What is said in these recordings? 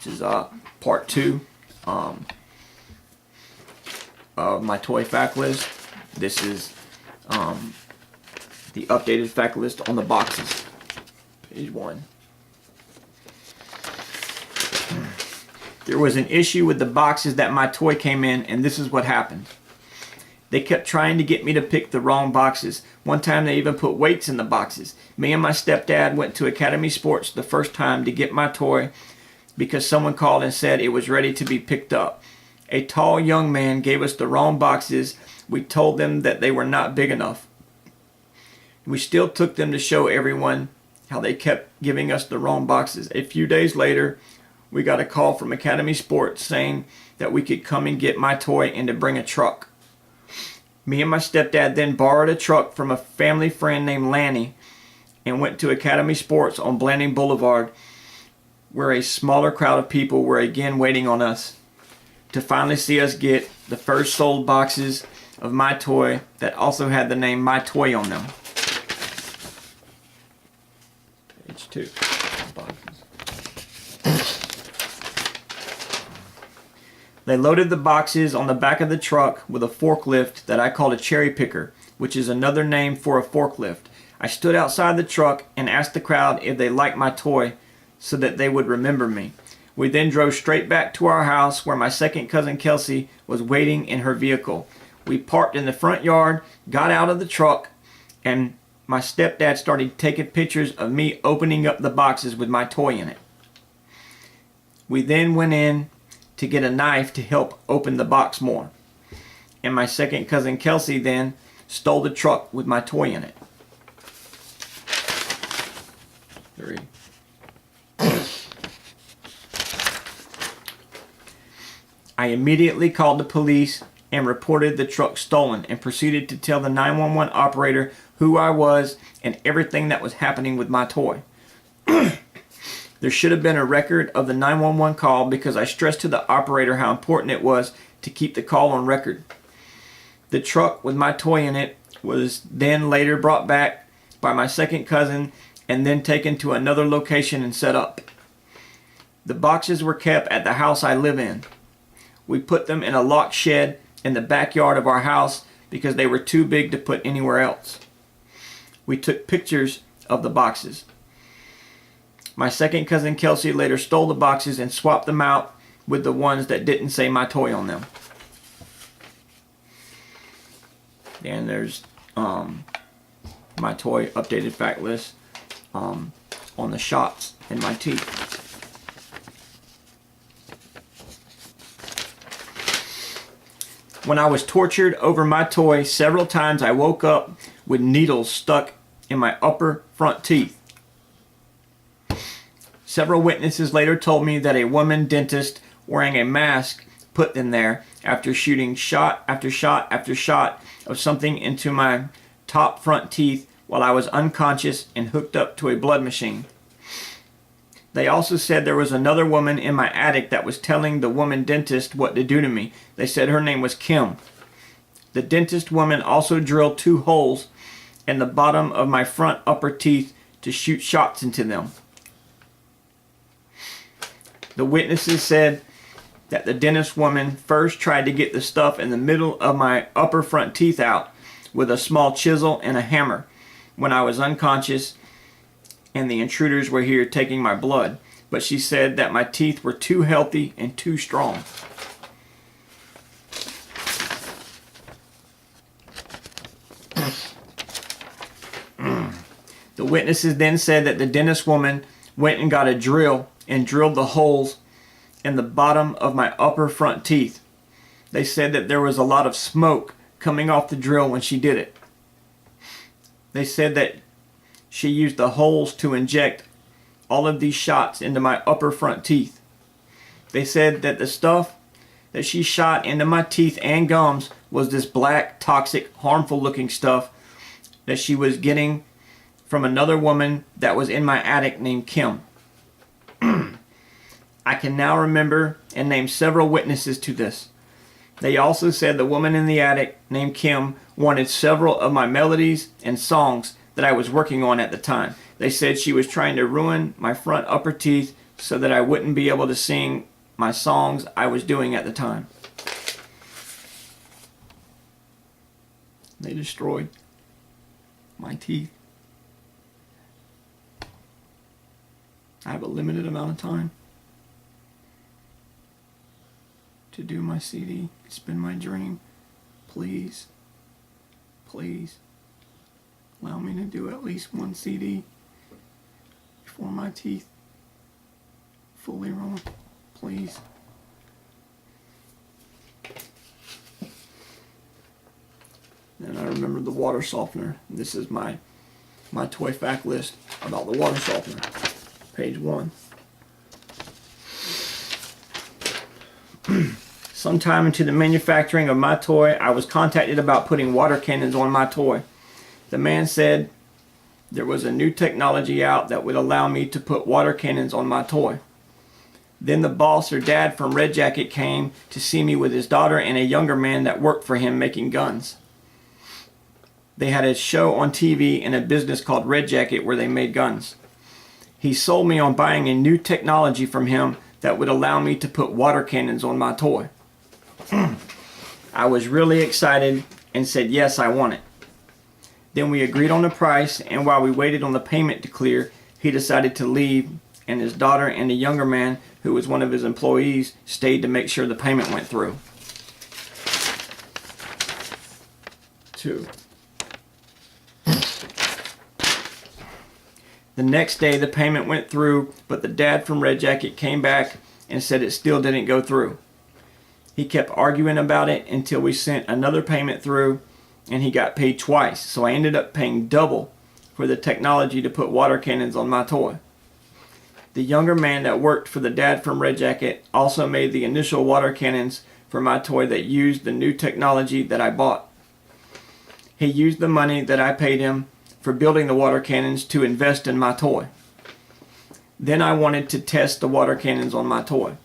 This is part 2 of my toy fact list. This is the updated fact list on the boxes. Page 1. There was an issue with the boxes that my toy came in, and this is what happened. They kept trying to get me to pick the wrong boxes. One time they even put weights in the boxes. Me and my stepdad went to Academy Sports the first time to get my toy because someone called and said it was ready to be picked up. A tall young man gave us the wrong boxes. We told them that they were not big enough. We still took them to show everyone how they kept giving us the wrong boxes. A few days later, we got a call from Academy Sports saying that we could come and get my toy and to bring a truck. Me and my stepdad then borrowed a truck from a family friend named Lanny and went to Academy Sports on Blanding Boulevard, where a smaller crowd of people were again waiting on us to finally see us get the first sold boxes of my toy that also had the name My Toy on them. Page 2. They loaded the boxes on the back of the truck with a forklift that I called a cherry picker, which is another name for a forklift. I stood outside the truck and asked the crowd if they liked my toy so that they would remember me. We then drove straight back to our house where my second cousin Kelsey was waiting in her vehicle. We parked in the front yard, got out of the truck, and my stepdad started taking pictures of me opening up the boxes with my toy in it. We then went in to get a knife to help open the box more. And my second cousin Kelsey then stole the truck with my toy in it. 3. I immediately called the police and reported the truck stolen and proceeded to tell the 911 operator who I was and everything that was happening with my toy. There should have been a record of the 911 call because I stressed to the operator how important it was to keep the call on record. The truck with my toy in it was then later brought back by my second cousin and then taken to another location and set up. The boxes were kept at the house I live in. We put them in a locked shed in the backyard of our house because they were too big to put anywhere else. We took pictures of the boxes. My second cousin Kelsey later stole the boxes and swapped them out with the ones that didn't say my toy on them. And there's my toy updated fact list on the shots in my teeth. When I was tortured over my toy several times, I woke up with needles stuck in my upper front teeth. Several witnesses later told me that a woman dentist wearing a mask put them there after shooting shot after shot after shot of something into my top front teeth while I was unconscious and hooked up to a blood machine. They also said there was another woman in my attic that was telling the woman dentist what to do to me. They said her name was Kim. The dentist woman also drilled 2 holes in the bottom of my front upper teeth to shoot shots into them. The witnesses said that the dentist woman first tried to get the stuff in the middle of my upper front teeth out with a small chisel and a hammer when I was unconscious and the intruders were here taking my blood. But she said that my teeth were too healthy and too strong. The witnesses then said that the dentist woman went and got a drill and drilled the holes in the bottom of my upper front teeth. They said that there was a lot of smoke coming off the drill when she did it. They said that she used the holes to inject all of these shots into my upper front teeth. They said that the stuff that she shot into my teeth and gums was this black, toxic, harmful looking stuff that she was getting from another woman that was in my attic named Kim. I can now remember and name several witnesses to this. They also said the woman in the attic named Kim wanted several of my melodies and songs that I was working on at the time. They said she was trying to ruin my front upper teeth so that I wouldn't be able to sing my songs I was doing at the time. They destroyed my teeth. I have a limited amount of time to do my CD. It's been my dream. Please, please allow me to do at least one CD before my teeth fully rot. Please. Then I remember the water softener. This is my toy fact list about the water softener. Page 1. Sometime into the manufacturing of my toy, I was contacted about putting water cannons on my toy. The man said there was a new technology out that would allow me to put water cannons on my toy. Then the boss or dad from Red Jacket came to see me with his daughter and a younger man that worked for him making guns. They had a show on TV in a business called Red Jacket where they made guns. He sold me on buying a new technology from him that would allow me to put water cannons on my toy. I was really excited and said, yes, I want it. Then we agreed on the price, and while we waited on the payment to clear, he decided to leave, and his daughter and the younger man, who was one of his employees, stayed to make sure the payment went through. 2. The next day the payment went through, but the dad from Red Jacket came back and said it still didn't go through. He kept arguing about it until we sent another payment through and he got paid twice. So I ended up paying double for the technology to put water cannons on my toy. The younger man that worked for the dad from Red Jacket also made the initial water cannons for my toy that used the new technology that I bought. He used the money that I paid him for building the water cannons to invest in my toy. Then I wanted to test the water cannons on my toy.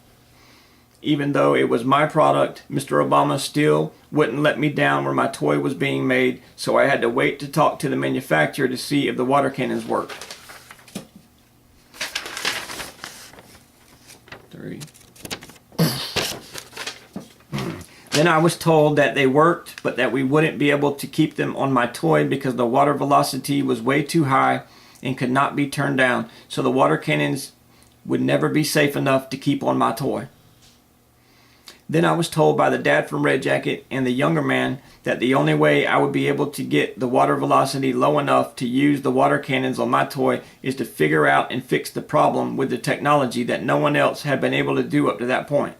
Even though it was my product, Mr. Obama still wouldn't let me down where my toy was being made, so I had to wait to talk to the manufacturer to see if the water cannons worked. 3. Then I was told that they worked, but that we wouldn't be able to keep them on my toy because the water velocity was way too high and could not be turned down, so the water cannons would never be safe enough to keep on my toy. Then I was told by the dad from Red Jacket and the younger man that the only way I would be able to get the water velocity low enough to use the water cannons on my toy is to figure out and fix the problem with the technology that no one else had been able to do up to that point.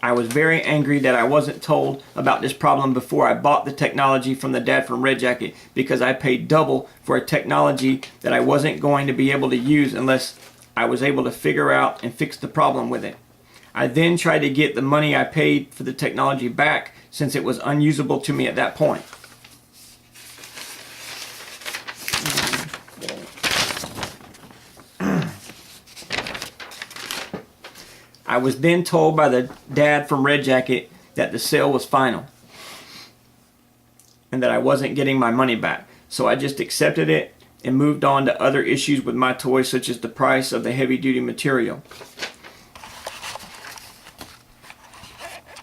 I was very angry that I wasn't told about this problem before I bought the technology from the dad from Red Jacket, because I paid double for a technology that I wasn't going to be able to use unless I was able to figure out and fix the problem with it. I then tried to get the money I paid for the technology back since it was unusable to me at that point. I was then told by the dad from Red Jacket that the sale was final and that I wasn't getting my money back. So I just accepted it and moved on to other issues with my toys, such as the price of the heavy duty material.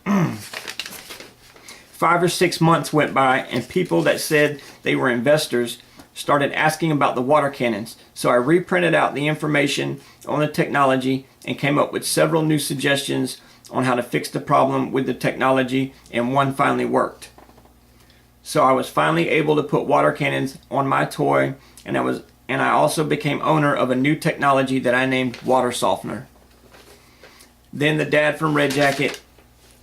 5 or 6 months went by and people that said they were investors started asking about the water cannons. So I reprinted out the information on the technology and came up with several new suggestions on how to fix the problem with the technology, and one finally worked. So I was finally able to put water cannons on my toy, and I also became owner of a new technology that I named Water Softener. Then the dad from Red Jacket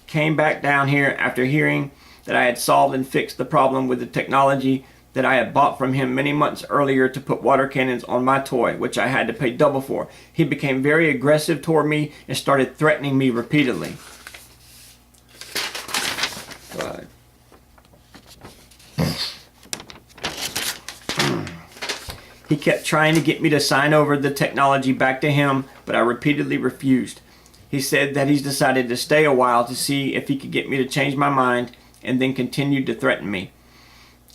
came back down here after hearing that I had solved and fixed the problem with the technology that I had bought from him many months earlier to put water cannons on my toy, which I had to pay double for. He became very aggressive toward me and started threatening me repeatedly. 5. He kept trying to get me to sign over the technology back to him, but I repeatedly refused. He said that he's decided to stay a while to see if he could get me to change my mind, and then continued to threaten me.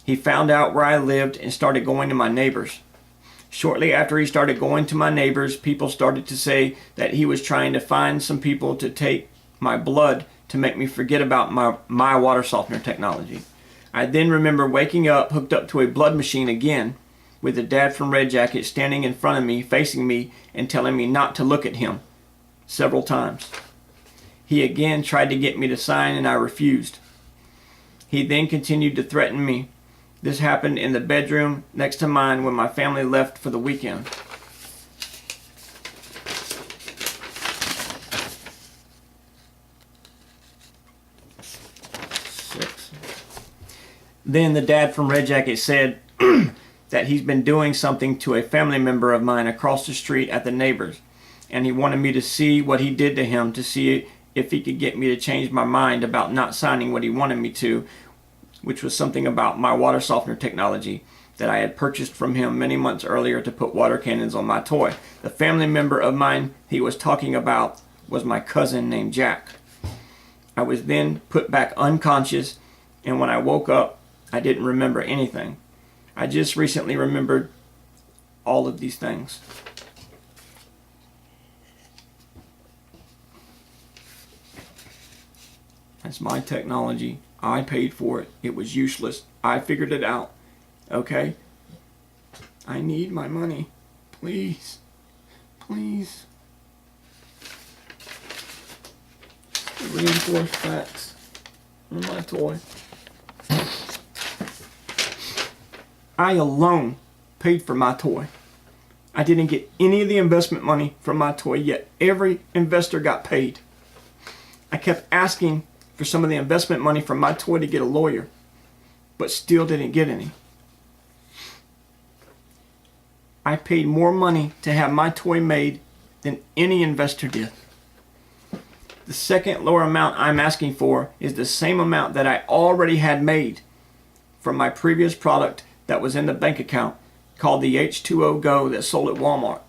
He found out where I lived and started going to my neighbors. Shortly after he started going to my neighbors, people started to say that he was trying to find some people to take my blood to make me forget about my water softener technology. I then remember waking up hooked up to a blood machine again, with the dad from Red Jacket standing in front of me, facing me, and telling me not to look at him several times. He again tried to get me to sign, and I refused. He then continued to threaten me. This happened in the bedroom next to mine when my family left for the weekend. Then the dad from Red Jacket said that he's been doing something to a family member of mine across the street at the neighbors, and he wanted me to see what he did to him to see if he could get me to change my mind about not signing what he wanted me to, which was something about my water softener technology that I had purchased from him many months earlier to put water cannons on my toy. The family member of mine he was talking about was my cousin named Jack. I was then put back unconscious, and when I woke up, I didn't remember anything. I just recently remembered all of these things. That's my technology. I paid for it. It was useless. I figured it out. Okay? I need my money. Please. Please. The reinforced facts on my toy. I alone paid for my toy. I didn't get any of the investment money from my toy, yet every investor got paid. I kept asking for some of the investment money from my toy to get a lawyer, but still didn't get any. I paid more money to have my toy made than any investor did. The second lower amount I'm asking for is the same amount that I already had made from my previous product that was in the bank account called the H2O Go that sold at Walmart.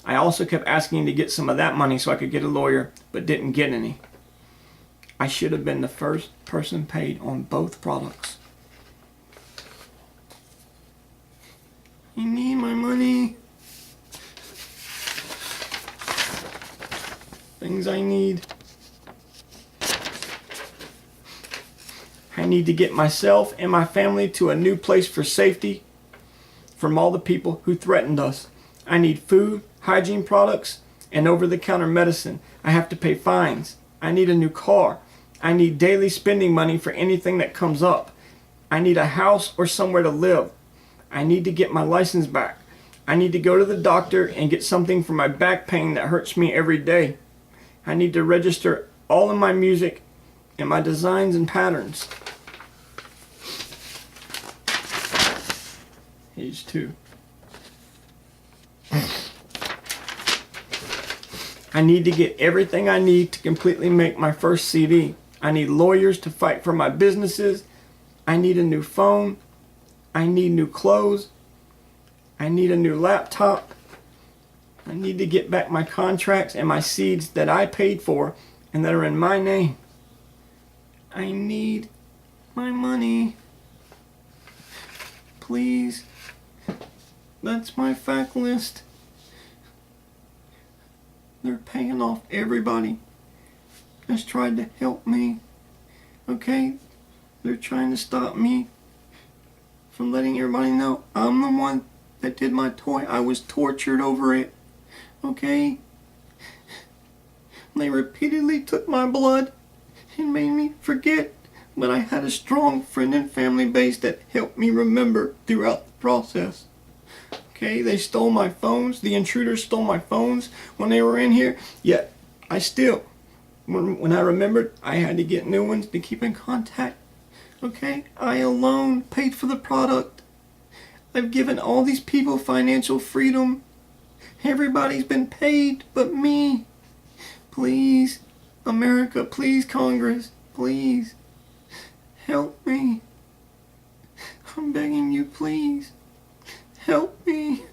I also kept asking to get some of that money so I could get a lawyer, but didn't get any. I should have been the first person paid on both products. I need my money. Things I need. I need to get myself and my family to a new place for safety from all the people who threatened us. I need food, hygiene products, and over-the-counter medicine. I have to pay fines. I need a new car. I need daily spending money for anything that comes up. I need a house or somewhere to live. I need to get my license back. I need to go to the doctor and get something for my back pain that hurts me every day. I need to register all of my music and my designs and patterns. Page 2. I need to get everything I need to completely make my first CD. I need lawyers to fight for my businesses. I need a new phone. I need new clothes. I need a new laptop. I need to get back my contracts and my seeds that I paid for and that are in my name. I need my money. Please. That's my fact list. They're paying off everybody that's tried to help me. Okay? They're trying to stop me from letting everybody know I'm the one that did my toy. I was tortured over it. Okay? They repeatedly took my blood and made me forget, but I had a strong friend and family base that helped me remember throughout the process. Okay, they stole my phones. The intruders stole my phones when they were in here. Yet, I still, when I remembered, I had to get new ones to keep in contact. Okay, I alone paid for the product. I've given all these people financial freedom. Everybody's been paid but me. Please, America, please, Congress, please, help me. I'm begging you, please. Help me.